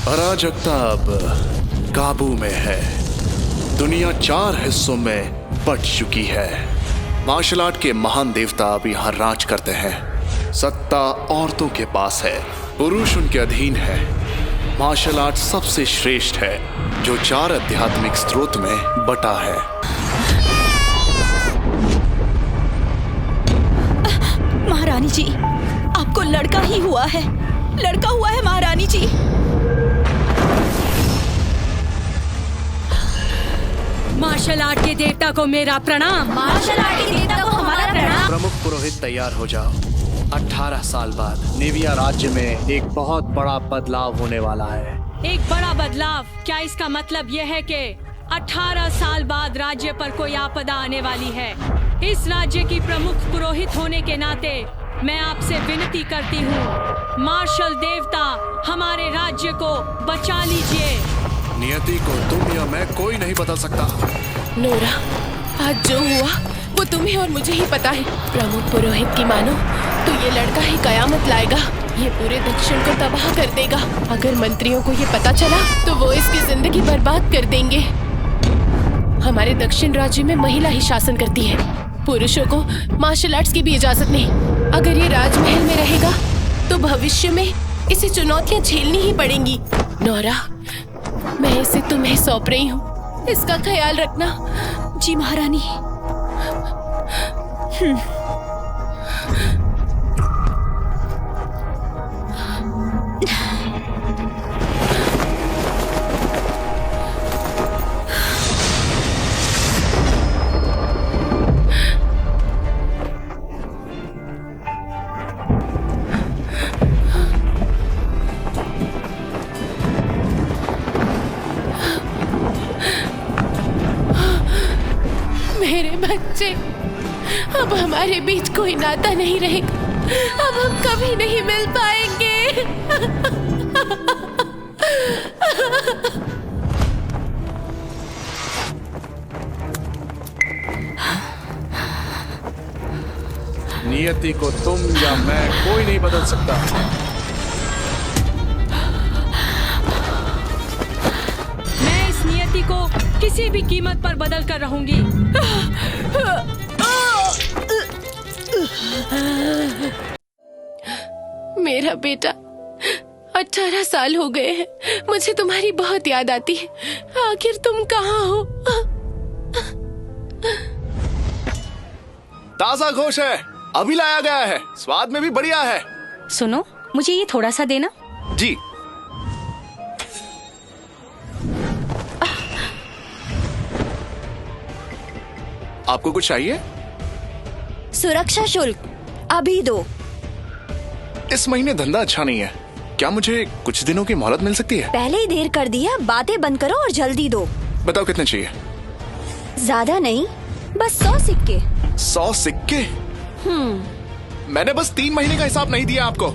अराजकता अब काबू में है। दुनिया 4 हिस्सों में बट चुकी है। मार्शल आर्ट के महान देवता अब यहाँ राज करते हैं। सत्ता औरतों के पास है, पुरुष उनके अधीन है। मार्शल आर्ट सबसे श्रेष्ठ है जो 4 आध्यात्मिक स्रोत में बटा है। महारानी जी, आपको लड़का ही हुआ है, लड़का हुआ है महारानी जी। मार्शल आर्ट के देवता को मेरा प्रणाम। मार्शल आर्ट के देवता को हमारा प्रणाम। प्रमुख पुरोहित तैयार हो जाओ। 18 साल बाद निविया राज्य में एक बहुत बड़ा बदलाव होने वाला है। एक बड़ा बदलाव? क्या इसका मतलब यह है कि 18 साल बाद राज्य पर कोई आपदा आने वाली है? इस राज्य की प्रमुख पुरोहित होने के नाते मैं आपसे विनती करती हूँ, मार्शल देवता हमारे राज्य को बचा लीजिए। नियति को तुम या मैं कोई नहीं बदल सकता। नोरा, आज जो हुआ वो तुम्हें और मुझे ही पता है। प्रमुख पुरोहित की मानो तो ये लड़का ही कयामत लाएगा। ये पूरे दक्षिण को तबाह कर देगा। अगर मंत्रियों को ये पता चला तो वो इसकी जिंदगी बर्बाद कर देंगे। हमारे दक्षिण राज्य में महिला ही शासन करती है, पुरुषों को मार्शल आर्ट्स की भी इजाजत नहीं। अगर ये राजमहल में रहेगा तो भविष्य में इसे चुनौतियां झेलनी ही पड़ेंगी। नोरा, मैं इसे तुम्हें सौंप रही हूँ, इसका ख्याल रखना। जी महारानी। मेरे बच्चे, अब हमारे बीच कोई नाता नहीं रहेगा। अब हम कभी नहीं मिल पाएंगे। नियति को तुम या मैं कोई नहीं बदल सकता। मैं इस नियति को किसी भी कीमत पर बदल कर रहूंगी। मेरा बेटा, 18 साल हो गए हैं, मुझे तुम्हारी बहुत याद आती है। आखिर तुम कहाँ हो? ताजा गोश्त है, अभी लाया गया है, स्वाद में भी बढ़िया है। सुनो, मुझे ये थोड़ा सा देना। जी। आपको कुछ चाहिए? सुरक्षा शुल्क अभी दो। इस महीने धंधा अच्छा नहीं है, क्या मुझे कुछ दिनों की मोहलत मिल सकती है? पहले ही देर कर दिया, बातें बंद करो और जल्दी दो। बताओ कितने चाहिए? ज्यादा नहीं, बस 100 सिक्के। 100 सिक्के? मैंने बस 3 महीने का हिसाब नहीं दिया आपको।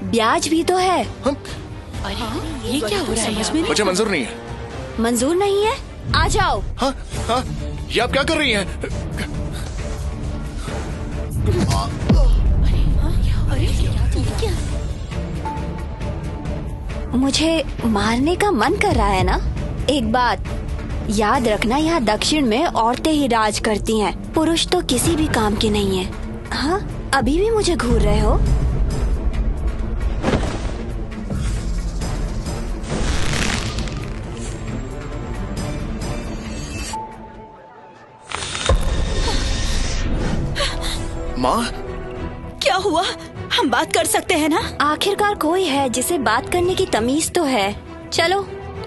ब्याज भी तो है। ये क्या हो रहा है? मुझे मंजूर नहीं है। मंजूर नहीं है? आ जाओ। हाँ हाँ, ये आप क्या कर रही हैं? मुझे मारने का मन कर रहा है ना? एक बात याद रखना, यहाँ दक्षिण में औरतें ही राज करती हैं, पुरुष तो किसी भी काम के नहीं है। हाँ, अभी भी मुझे घूर रहे हो? माँ, क्या हुआ? हम बात कर सकते हैं ना? आखिरकार कोई है जिसे बात करने की तमीज तो है। चलो,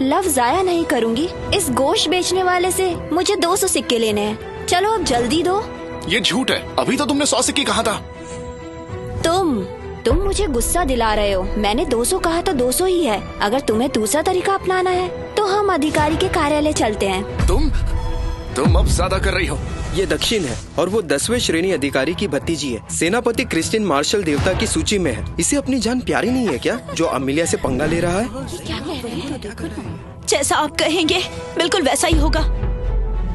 लफ्ज जाया नहीं करूंगी। इस गोश्त बेचने वाले से मुझे 200 सिक्के लेने हैं। चलो अब जल्दी दो। ये झूठ है, अभी तो तुमने 100 सिक्के कहा था। तुम मुझे गुस्सा दिला रहे हो। मैंने 200 कहा तो 200 ही है। अगर तुम्हें दूसरा तरीका अपनाना है तो हम अधिकारी के कार्यालय चलते हैं। तुम अब ज्यादा कर रही हो। ये दक्षिण है और वो 10वें श्रेणी अधिकारी की भतीजी है। सेनापति क्रिस्टिन मार्शल देवता की सूची में है। इसे अपनी जान प्यारी नहीं है क्या, जो अमिलिया से पंगा ले रहा है? जैसा आप कहेंगे बिल्कुल वैसा ही होगा।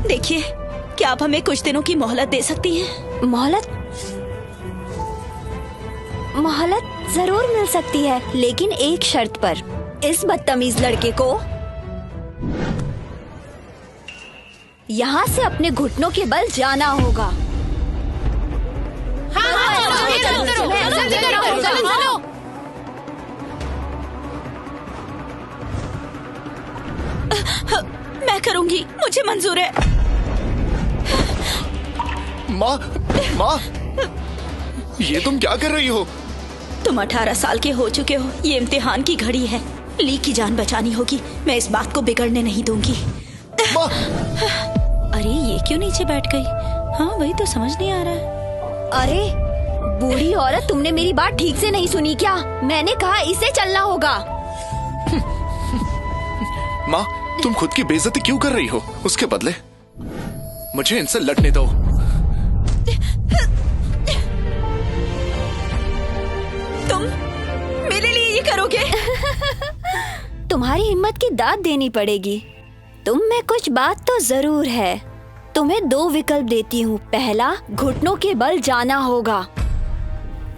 देखिए, क्या आप हमें कुछ दिनों की मोहलत दे सकती हैं? मोहलत जरूर मिल सकती है, लेकिन एक शर्त पर। इस बदतमीज लड़के को यहाँ से अपने घुटनों के बल जाना होगा। मैं करूंगी, मुझे मंजूर है। माँ, माँ, ये तुम क्या कर रही हो? तुम 18 साल के हो चुके हो। ये इम्तिहान की घड़ी है। ली की जान बचानी होगी। मैं इस बात को बिगड़ने नहीं दूंगी। माँ! अरे ये क्यों नीचे बैठ गई? हाँ वही तो समझ नहीं आ रहा है। अरे बूढ़ी औरत, तुमने मेरी बात ठीक से नहीं सुनी क्या? मैंने कहा इसे चलना होगा। माँ, तुम खुद की बेइज्जती क्यों कर रही हो? उसके बदले मुझे इनसे लड़ने दो। तुम मेरे लिए ये करोगे? तुम्हारी हिम्मत की दाद देनी पड़ेगी। तुम में कुछ बात तो जरूर है। तुम्हें 2 विकल्प देती हूँ। पहला, घुटनों के बल जाना होगा,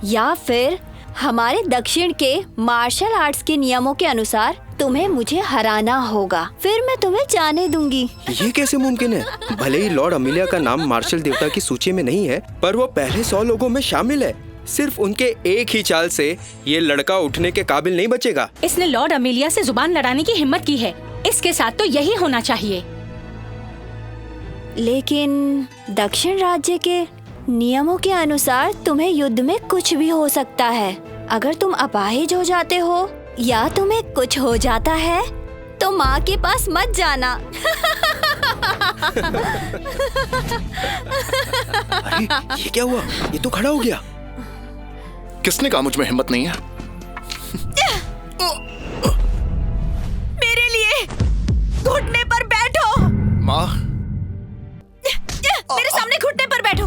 या फिर हमारे दक्षिण के मार्शल आर्ट्स के नियमों के अनुसार तुम्हें मुझे हराना होगा। फिर मैं तुम्हें जाने दूंगी। ये कैसे मुमकिन है? भले ही लॉर्ड अमिलिया का नाम मार्शल देवता की सूची में नहीं है, पर वो पहले 100 लोगों में शामिल है। सिर्फ उनके एक ही चाल से ये लड़का उठने के काबिल नहीं बचेगा। इसने लॉर्ड अमेलिया से जुबान लड़ाने की हिम्मत की है। इसके साथ तो यही होना चाहिए। लेकिन दक्षिण राज्य के नियमों के अनुसार तुम्हें युद्ध में कुछ भी हो सकता है। अगर तुम अपाहिज हो जाते हो या तुम्हें कुछ हो जाता है तो माँ के पास मत जाना। अरे ये क्या हुआ? ये तो खड़ा हो गया। किसने कहा मुझ में हिम्मत नहीं है? मेरे लिए घुटने पर बैठो। माँ, मेरे सामने घुटने पर बैठो।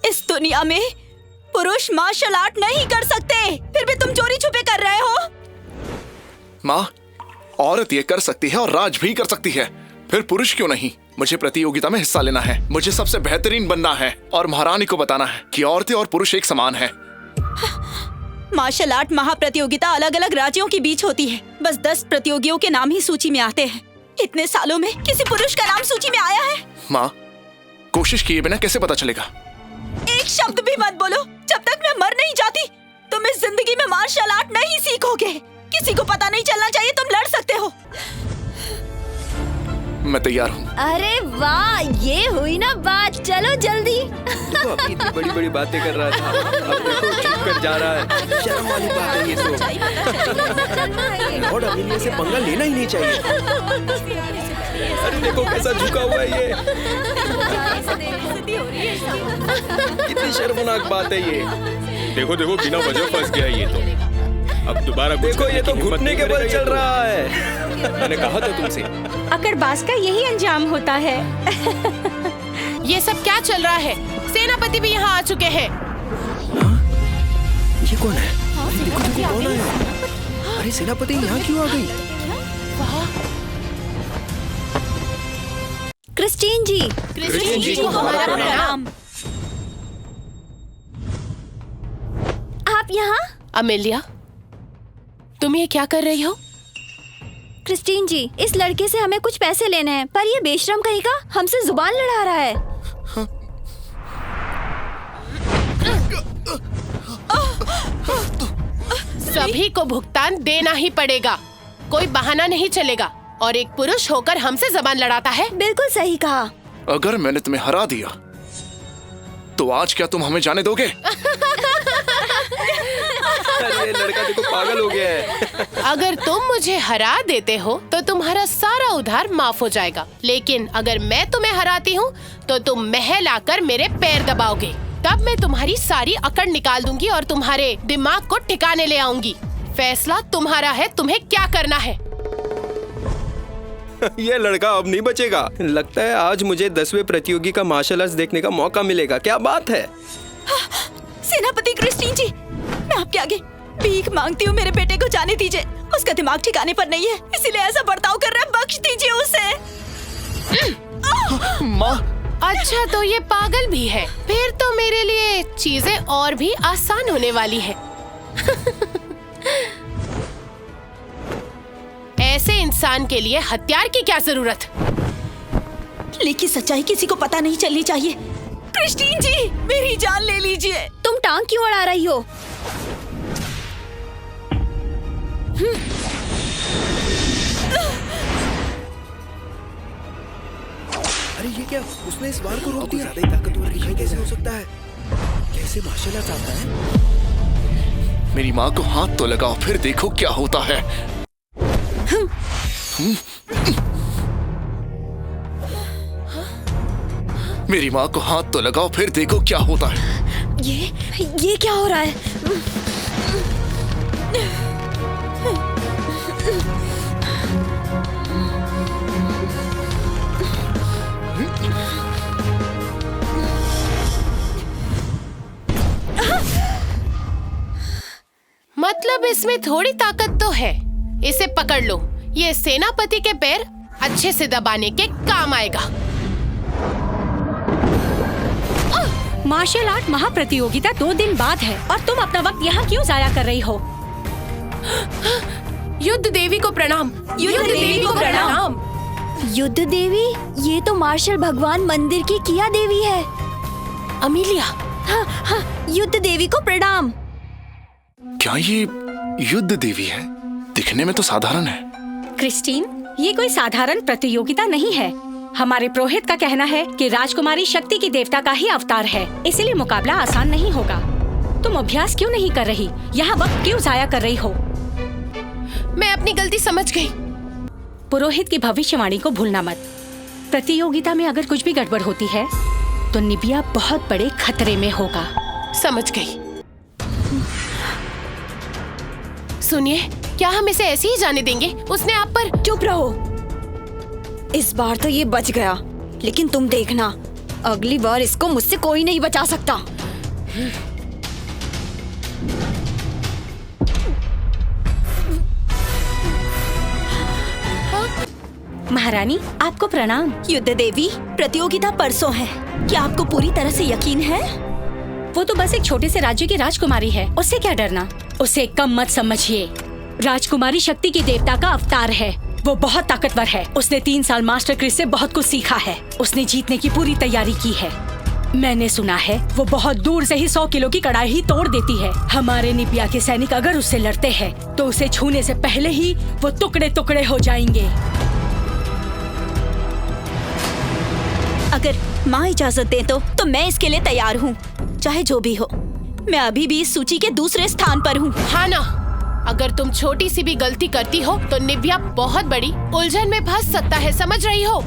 इस दुनिया में पुरुष मार्शल आर्ट नहीं कर सकते, फिर भी तुम चोरी छुपे कर रहे हो। माँ, औरत ये कर सकती है और राज भी कर सकती है, फिर पुरुष क्यों नहीं? मुझे प्रतियोगिता में हिस्सा लेना है। मुझे सबसे बेहतरीन बनना है और महारानी को बताना है कि औरतें और पुरुष एक समान हैं। मार्शल आर्ट महाप्रतियोगिता अलग अलग राज्यों के बीच होती है। बस 10 प्रतियोगियों के नाम ही सूची में आते हैं। इतने सालों में किसी पुरुष का नाम सूची में आया है? माँ, कोशिश किए बिना कैसे पता चलेगा? एक शब्द भी मत बोलो। जब तक मैं मर नहीं जाती तुम इस जिंदगी में मार्शल आर्ट नहीं सीखोगे। किसी को पता नहीं चलना चाहिए तुम लड़ सकते हो। मैं तैयार हूँ। अरे वाह, ये हुई ना बात। चलो जल्दी। तो अभी इतनी बड़ी बड़ी बातें कर रहा था, अब देखो चुप कर जा रहा है। शर्म वाली बात है ये तो। लॉर्ड अमिलिया से पंगा लेना ही नहीं चाहिए। अरे देखो कैसा झुका हुआ है ये। कितनी शर्मनाक बात है ये। देखो देखो, बिना वजह फंस गया ये तो। अब दोबारा देखो ये तो घुटने के बल चल रहा है। मैंने कहा था तुमसे। अकड़बाज का यही अंजाम होता है। ये सब क्या चल रहा है? सेनापति भी यहाँ आ चुके हैं। ये कौन है? अरे देखो देखो कौन है? अरे सेनापति यहाँ क्यों आ गई? क्रिस्टीन जी। क्रिस्टीन जी को हमारा प्रणाम। आप यहाँ? अमेलिया, तुम ये क्या कर रही हो? क्रिस्टीन जी, इस लड़के से हमें कुछ पैसे लेने हैं, पर ये बेशरम कहीं का हमसे जुबान लड़ा रहा है। सभी को भुगतान देना ही पड़ेगा। कोई बहाना नहीं चलेगा। और एक पुरुष होकर हमसे जबान लड़ाता है। बिल्कुल सही कहा। अगर मैंने तुम्हें हरा दिया तो आज क्या तुम हमें जाने दोगे? अरे लड़का देखो पागल हो गया है। अगर तुम मुझे हरा देते हो तो तुम्हारा सारा उधार माफ हो जाएगा। लेकिन अगर मैं तुम्हें हराती हूँ तो तुम महल आकर मेरे पैर दबाओगे। तब मैं तुम्हारी सारी अकड़ निकाल दूंगी और तुम्हारे दिमाग को ठिकाने ले आऊंगी। फैसला तुम्हारा है, तुम्हें क्या करना है। ये लड़का अब नहीं बचेगा। लगता है आज मुझे 10वें प्रतियोगी का मार्शल आर्ट्स देखने का मौका मिलेगा। क्या बात है? सेनापति क्रिस्टीन जी, मैं आपके आगे भीख मांगती हूँ। मेरे बेटे को जाने दीजिए। उसका दिमाग ठिकाने पर नहीं है, इसीलिए ऐसा बर्ताव कर रहा है। बख्श दीजिए उसे। माँ, अच्छा तो ये पागल भी है। फिर तो मेरे लिए चीजें और भी आसान होने वाली है। ऐसे इंसान के लिए हथियार की क्या जरूरत? लेकिन सच्चाई किसी को पता नहीं चलनी चाहिए। क्रिस्टीन जी, मेरी जान ले लीजिए। तुम टांग क्यों अड़ा रही हो? अरे ये क्या? उसने इस वार को रोक दिया। ज्यादा ही ताकतवर है, कैसे हो सकता है? कैसे मार्शल आर्ट आता है? मेरी माँ को हाथ तो लगाओ, फिर देखो क्या होता है। मेरी माँ को हाथ तो लगाओ, फिर देखो क्या होता है। ये क्या हो रहा है? मतलब इसमें थोड़ी ताकत तो है। इसे पकड़ लो, ये सेनापति के पैर अच्छे से दबाने के काम आएगा। मार्शल आर्ट महाप्रतियोगिता 2 दिन बाद है और तुम अपना वक्त यहाँ क्यों जाया कर रही हो? युद्ध देवी को प्रणाम। युद्ध देवी को प्रणाम। युद्ध देवी? ये तो मार्शल भगवान मंदिर की किया देवी है। अमीलिया। हाँ, युद्ध देवी को प्रणाम। क्या ये युद्ध देवी है? दिखने में तो साधारण है। क्रिस्टीन, ये कोई साधारण प्रतियोगिता नहीं है। हमारे पुरोहित का कहना है कि राजकुमारी शक्ति की देवता का ही अवतार है, इसलिए मुकाबला आसान नहीं होगा। तुम अभ्यास क्यों नहीं कर रही? यहाँ वक्त क्यों जाया कर रही हो? मैं अपनी गलती समझ गई। पुरोहित की भविष्यवाणी को भूलना मत। प्रतियोगिता में अगर कुछ भी गड़बड़ होती है तो निबिया बहुत बड़े खतरे में होगा। समझ गई। सुनिए, क्या हम इसे ऐसे ही जाने देंगे? उसने आप पर। चुप रहो। इस बार तो ये बच गया, लेकिन तुम देखना, अगली बार इसको मुझसे कोई नहीं बचा सकता। महारानी, आपको प्रणाम। युद्ध देवी, प्रतियोगिता परसों है। क्या आपको पूरी तरह से यकीन है? वो तो बस एक छोटे से राज्य की राजकुमारी है, उससे क्या डरना? उसे कम मत समझिए। राजकुमारी शक्ति की देवता का अवतार है। वो बहुत ताकतवर है। उसने 3 साल मास्टर क्रिस से बहुत कुछ सीखा है। उसने जीतने की पूरी तैयारी की है। मैंने सुना है वो बहुत दूर से ही 100 किलो की कड़ाई ही तोड़ देती है। हमारे निबिया के सैनिक अगर उससे लड़ते हैं तो उसे छूने से पहले ही वो टुकड़े टुकड़े हो जाएंगे। अगर माँ इजाजत दे तो मैं इसके लिए तैयार हूँ, चाहे जो भी हो। मैं अभी भी इस सूची के दूसरे स्थान पर हूँ। हाँ ना, अगर तुम छोटी सी भी गलती करती हो तो निबिया बहुत बड़ी उलझन में फंस सकता है, समझ रही हो?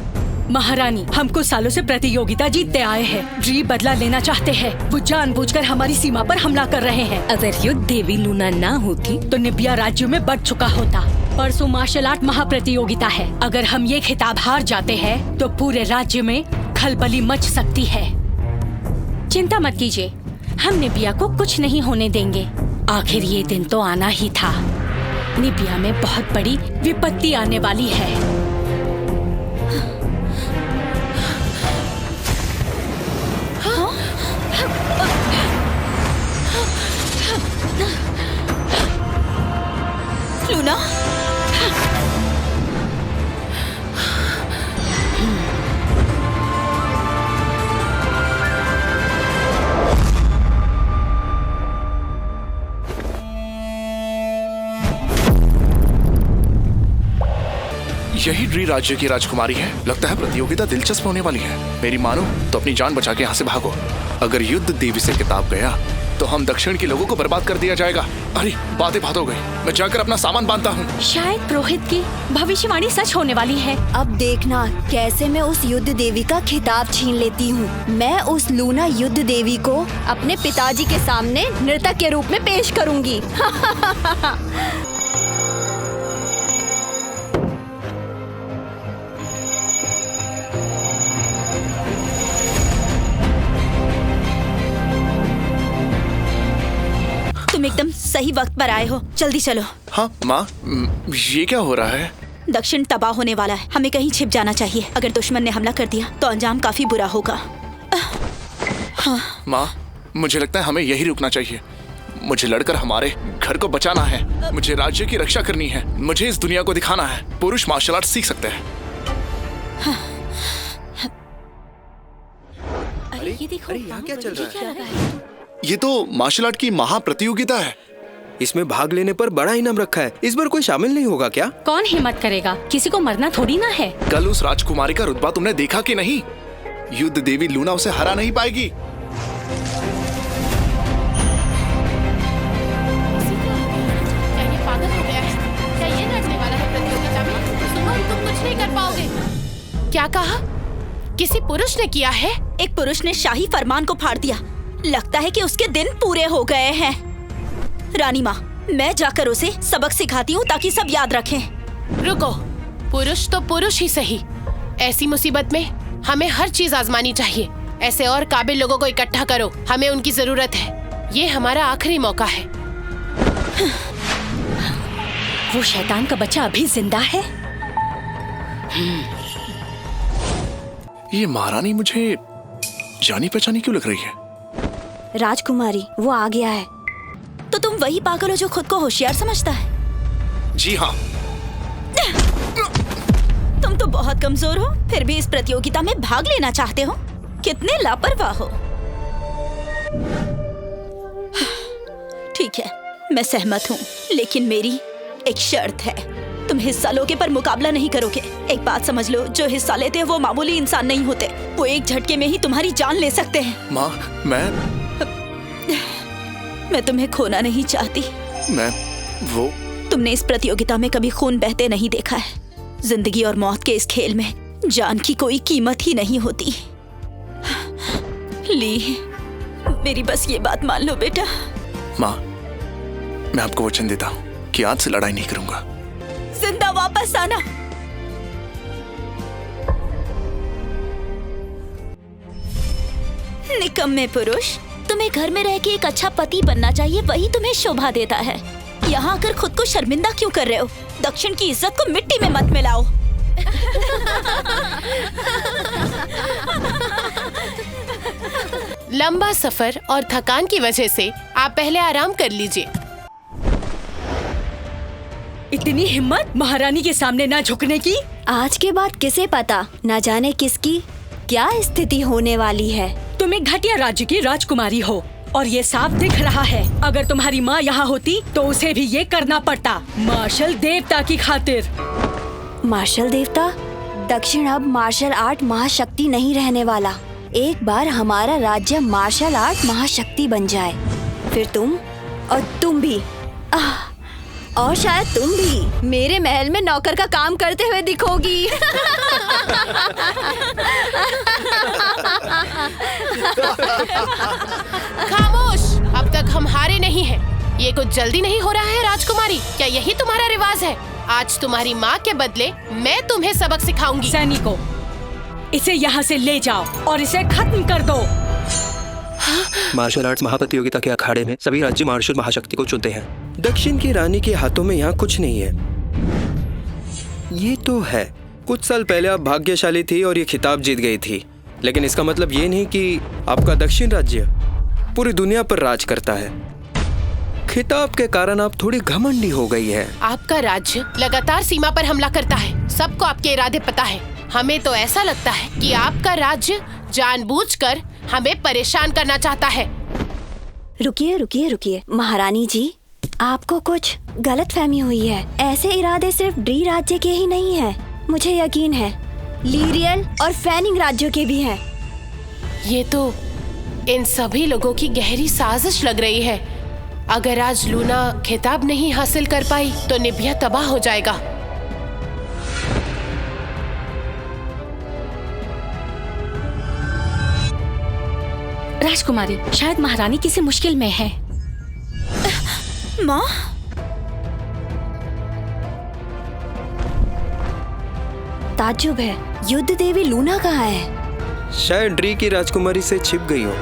महारानी, हम कुछ सालों से प्रतियोगिता जीतते आए हैं। ड्री बदला लेना चाहते हैं। वो जानबूझकर हमारी सीमा पर हमला कर रहे हैं। अगर युद्ध देवी लूना ना होती तो निबिया राज्य में बढ़ चुका होता। परसों मार्शल आर्ट महाप्रतियोगिता है। अगर हम ये खिताब हार जाते हैं तो पूरे राज्य में खलबली मच सकती है। चिंता मत कीजिए, हम निबिया को कुछ नहीं होने देंगे। आखिर ये दिन तो आना ही था। निबिया में बहुत बड़ी विपत्ति आने वाली है। लूना, यही ड्री राज्य की राजकुमारी है। लगता है प्रतियोगिता दिलचस्प होने वाली है। मेरी मानो तो अपनी जान बचा के यहाँ से भागो। अगर युद्ध देवी से खिताब गया तो हम दक्षिण के लोगों को बर्बाद कर दिया जाएगा। अरे बातें बात हो गई, मैं जाकर अपना सामान बांधता हूँ। शायद पुरोहित की भविष्यवाणी सच होने वाली है। अब देखना कैसे मैं उस युद्ध देवी का खिताब छीन लेती हूँ। मैं उस लूना युद्ध देवी को अपने पिताजी के सामने नर्तक के रूप में पेश करूंगी। तुम एकदम सही वक्त पर आए हो, जल्दी चलो। हाँ माँ, ये क्या हो रहा है? दक्षिण तबाह होने वाला है। हमें कहीं छिप जाना चाहिए। अगर दुश्मन ने हमला कर दिया तो अंजाम काफी बुरा होगा। माँ, मुझे लगता है हमें यही रुकना चाहिए। मुझे लड़कर हमारे घर को बचाना है। मुझे राज्य की रक्षा करनी है। मुझे इस दुनिया को दिखाना है पुरुष मार्शल आर्ट सीख सकते हैं। अरे ये देखो, यहाँ क्या चल रहा है? ये तो मार्शल आर्ट की महाप्रतियोगिता है। इसमें भाग लेने पर बड़ा इनाम रखा है। इस बार कोई शामिल नहीं होगा क्या? कौन हिम्मत करेगा? किसी को मरना थोड़ी ना है। कल उस राजकुमारी का रुतबा तुमने देखा कि नहीं? युद्ध देवी लूना उसे हरा नहीं पाएगी। क्या ये पागल हो गया है? क्या ये लड़ने वाला है प्रतियोगिता में? सुनो, तुम कुछ नहीं कर पाओगे। क्या कहा? किसी पुरुष ने किया है? एक पुरुष ने शाही फरमान को फाड़ दिया। लगता है कि उसके दिन पूरे हो गए हैं। रानी माँ, मैं जाकर उसे सबक सिखाती हूँ ताकि सब याद रखें। रुको, पुरुष तो पुरुष ही सही। ऐसी मुसीबत में हमें हर चीज आजमानी चाहिए। ऐसे और काबिल लोगों को इकट्ठा करो, हमें उनकी जरूरत है। ये हमारा आखिरी मौका है। वो शैतान का बच्चा अभी जिंदा है? ये महारानी मुझे जानी पहचानी क्यों लग रही है? राजकुमारी, वो आ गया है। तो तुम वही पागल हो जो खुद को होशियार समझता है? जी हाँ। तुम तो बहुत कमजोर हो, फिर भी इस प्रतियोगिता में भाग लेना चाहते हो। कितने लापरवाह हो। ठीक है, मैं सहमत हूँ, लेकिन मेरी एक शर्त है। तुम हिस्सा लोगे पर मुकाबला नहीं करोगे। एक बात समझ लो, जो हिस्सा लेते हैं वो मामूली इंसान नहीं होते। वो एक झटके में ही तुम्हारी जान ले सकते हैं। माँ, मैं तुम्हें खोना नहीं चाहती। तुमने इस प्रतियोगिता में कभी खून बहते नहीं देखा है। जिंदगी और मौत के इस खेल में जान की कोई कीमत ही नहीं होती। ली, मेरी बस ये बात मान लो बेटा। माँ, मैं आपको वचन देता हूँ कि आज से लड़ाई नहीं करूंगा। जिंदा वापस आना। निकम्मे पुरुष, तुम्हें घर में रह के एक अच्छा पति बनना चाहिए, वही तुम्हें शोभा देता है। यहाँ आकर खुद को शर्मिंदा क्यों कर रहे हो? दक्षिण की इज्जत को मिट्टी में मत मिलाओ। लंबा सफर और थकान की वजह से आप पहले आराम कर लीजिए। इतनी हिम्मत महारानी के सामने ना झुकने की। आज के बाद किसे पता, न जाने किसकी क्या स्थिति होने वाली है। तुम एक घटिया राज्य की राजकुमारी हो और ये साफ दिख रहा है। अगर तुम्हारी माँ यहाँ होती तो उसे भी ये करना पड़ता, मार्शल देवता की खातिर। मार्शल देवता? दक्षिण अब मार्शल आर्ट महाशक्ति नहीं रहने वाला। एक बार हमारा राज्य मार्शल आर्ट महाशक्ति बन जाए, फिर तुम और तुम भी, और शायद तुम भी मेरे महल में नौकर का काम करते हुए दिखोगी। खामोश, अब तक हम हारे नहीं हैं। ये कुछ जल्दी नहीं हो रहा है राजकुमारी? क्या यही तुम्हारा रिवाज है? आज तुम्हारी माँ के बदले मैं तुम्हें सबक सिखाऊंगी। सैनिकों, इसे यहाँ से ले जाओ और इसे खत्म कर दो। मार्शल आर्ट्स महाप्रतियोगिता के अखाड़े में सभी राज्य मार्शल महाशक्ति को चुनते हैं। दक्षिण की रानी के हाथों में यहाँ कुछ नहीं है। ये तो है, कुछ साल पहले आप भाग्यशाली थी और ये खिताब जीत गई थी, लेकिन इसका मतलब ये नहीं कि आपका दक्षिण राज्य पूरी दुनिया पर राज करता है। खिताब के कारण आप थोड़ी घमंडी हो गई है। आपका राज्य लगातार सीमा पर हमला करता है। सबको आपके इरादे पता है। हमें तो ऐसा लगता है कि आपका राज्य जानबूझकर हमें परेशान करना चाहता है। रुकिए रुकिए रुकिए महारानी जी, आपको कुछ गलतफहमी हुई है। ऐसे इरादे सिर्फ ड्री राज्य के ही नहीं है, मुझे यकीन है लीरियल और फैनिंग राज्यों के भी हैं। ये तो इन सभी लोगों की गहरी साजिश लग रही है। अगर आज लूना खिताब नहीं हासिल कर पाई तो निबिया तबाह हो जाएगा। राजकुमारी, शायद महारानी किसी मुश्किल में है। माँ, ताज्जुब है, युद्ध देवी लूना कहाँ है? शायद ड्री की राजकुमारी से छिप गई हो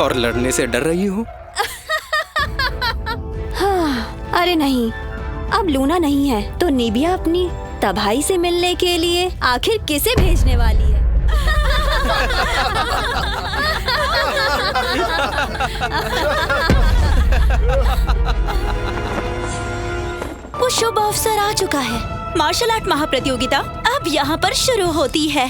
और लड़ने से डर रही हो। हाँ, अरे नहीं, अब लूना नहीं है तो निबिया अपनी तबाही से मिलने के लिए आखिर किसे भेजने वाली है? वो शुभ अवसर आ चुका है। मार्शल आर्ट महाप्रतियोगिता अब यहाँ पर शुरू होती है।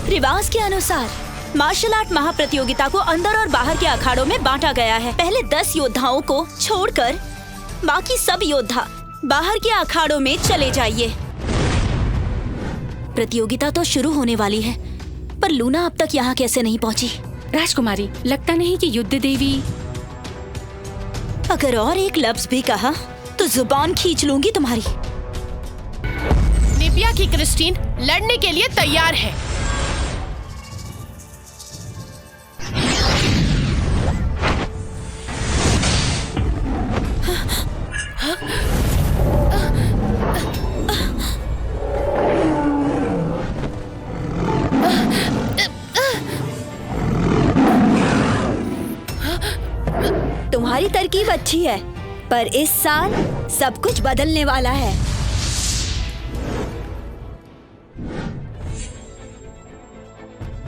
रिवाज के अनुसार मार्शल आर्ट महाप्रतियोगिता को अंदर और बाहर के अखाड़ों में बांटा गया है। पहले 10 योद्धाओं को छोड़कर बाकी सब योद्धा बाहर के अखाड़ों में चले जाइए। प्रतियोगिता तो शुरू होने वाली है, पर लूना अब तक यहाँ कैसे नहीं पहुँची? राजकुमारी, लगता नहीं कि युद्ध देवी। अगर और एक लफ्ज भी कहा तो जुबान खींच लूंगी तुम्हारी। निबिया की क्रिस्टीन लड़ने के लिए तैयार है। तुम्हारी तरकीब अच्छी है, पर इस साल सब कुछ बदलने वाला है।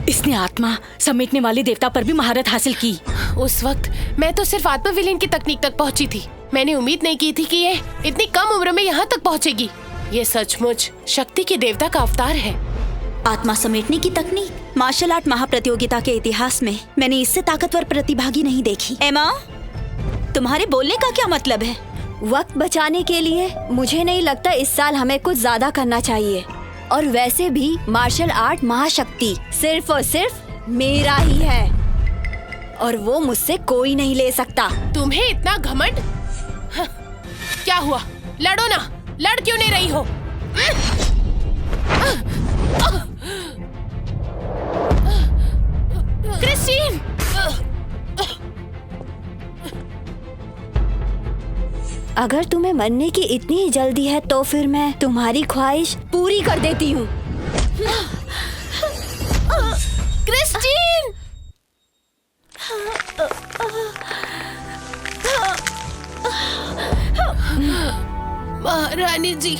इसने आत्मा समेटने वाले देवता पर भी महारत हासिल की। उस वक्त मैं तो सिर्फ आत्मा विलीन की तकनीक तक पहुंची थी। मैंने उम्मीद नहीं की थी कि ये इतनी कम उम्र में यहाँ तक पहुँचेगी। ये सचमुच शक्ति के देवता का अवतार है। आत्मा समेटने की तकनीक? मार्शल आर्ट महाप्रतियोगिता के इतिहास में मैंने इससे ताकतवर प्रतिभागी नहीं देखी। एमा, तुम्हारे बोलने का क्या मतलब है? वक्त बचाने के लिए मुझे नहीं लगता इस साल हमें कुछ ज्यादा करना चाहिए। और वैसे भी मार्शल आर्ट महाशक्ति सिर्फ और सिर्फ मेरा ही है, और वो मुझसे कोई नहीं ले सकता। तुम्हें इतना घमंड? हाँ, क्या हुआ? लड़ो ना, लड़ क्यों नहीं रही हो? क्रिस्टीन! अगर तुम्हें मरने की इतनी ही जल्दी है तो फिर मैं तुम्हारी ख्वाहिश पूरी कर देती हूँ। क्रिस्टीन! महारानी जी,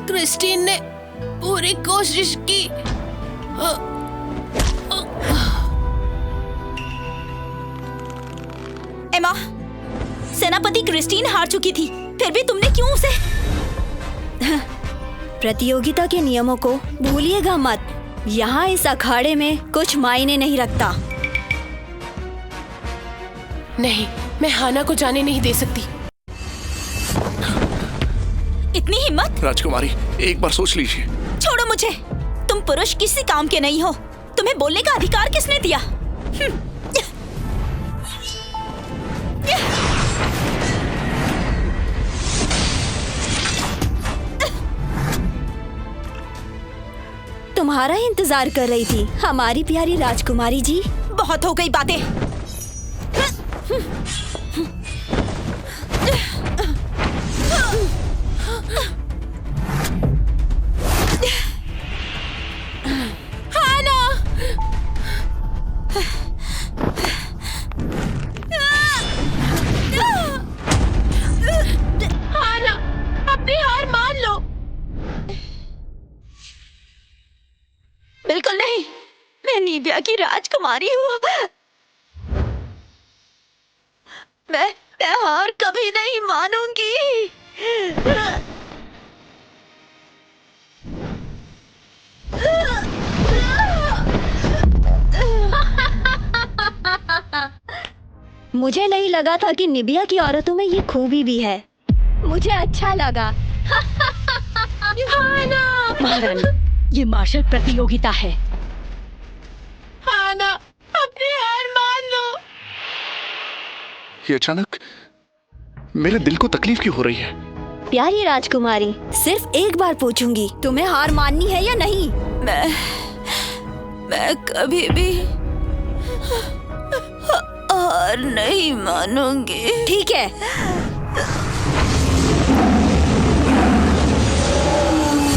क्रिस्टीन ने पूरी कोशिश की। एमा, सेनापति क्रिस्टीन हार चुकी थी, फिर भी तुमने क्यों उसे? प्रतियोगिता के नियमों को भूलिएगा मत। यहाँ इस अखाड़े में कुछ मायने नहीं रखता। नहीं, मैं हाना को जाने नहीं दे सकती। इतनी हिम्मत? राजकुमारी, एक बार सोच लीजिए। छोड़ो मुझे। तुम पुरुष किसी काम के नहीं हो। तुम्हें बोलने का अधिकार किसने दिया? तुम्हारा इंतजार कर रही थी हमारी प्यारी राजकुमारी जी। बहुत हो गई बातें। बिल्कुल नहीं, मैं निबिया की राजकुमारी हूँ। मैं हार कभी नहीं मानूंगी। मुझे नहीं लगा था कि निबिया की औरतों में ये खूबी भी है। मुझे अच्छा लगा। महारानी, ये मार्शल प्रतियोगिता है। हाना, अपनी हार मान लो। ये अचानक मेरे दिल को तकलीफ क्यों हो रही है? प्यारी राजकुमारी, सिर्फ एक बार पूछूंगी, तुम्हें हार माननी है या नहीं? मैं कभी भी हार नहीं मानूंगी। ठीक है।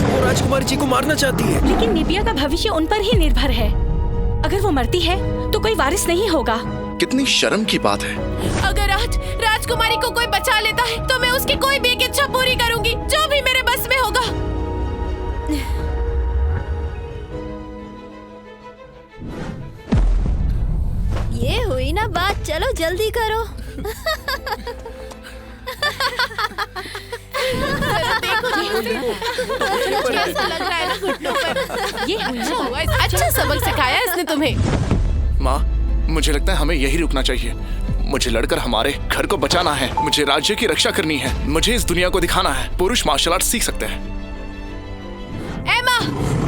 वो राजकुमारी जी को मारना चाहती है। लेकिन निबिया का भविष्य उन पर ही निर्भर है। अगर वो मरती है तो कोई वारिस नहीं होगा। कितनी शर्म की बात है। अगर आज राजकुमारी को कोई बचा लेता है तो मैं उसकी कोई भी एक इच्छा पूरी करूंगी, जो भी मेरे बस में होगा। चलो जल्दी करो। कैसा लग रहा है ना घुटनों पर? ये अच्छा हुआ, अच्छा सबक सिखाया इसने तुम्हें। माँ, मुझे लगता है हमें यही रुकना चाहिए। मुझे लड़कर हमारे घर को बचाना है, मुझे राज्य की रक्षा करनी है, मुझे इस दुनिया को दिखाना है पुरुष मार्शल आर्ट सीख सकते हैं। एमा,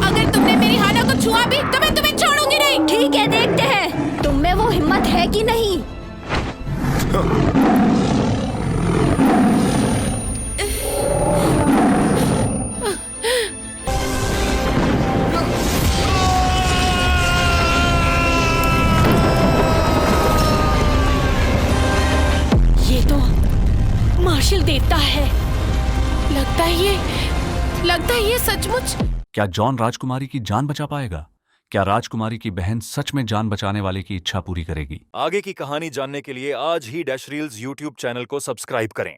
अगर तुमने मेरी हाना को छुआ भी तो मैं तुम्हें छोड़ूंगी नहीं। ठीक है, देखते हैं तुम में वो हिम्मत है कि नहीं। ये तो मार्शल देवता है। लगता है ये सचमुच। क्या जॉन राजकुमारी की जान बचा पाएगा? क्या राजकुमारी की बहन सच में जान बचाने वाले की इच्छा पूरी करेगी? आगे की कहानी जानने के लिए आज ही डैश रील्स यूट्यूब चैनल को सब्सक्राइब करें।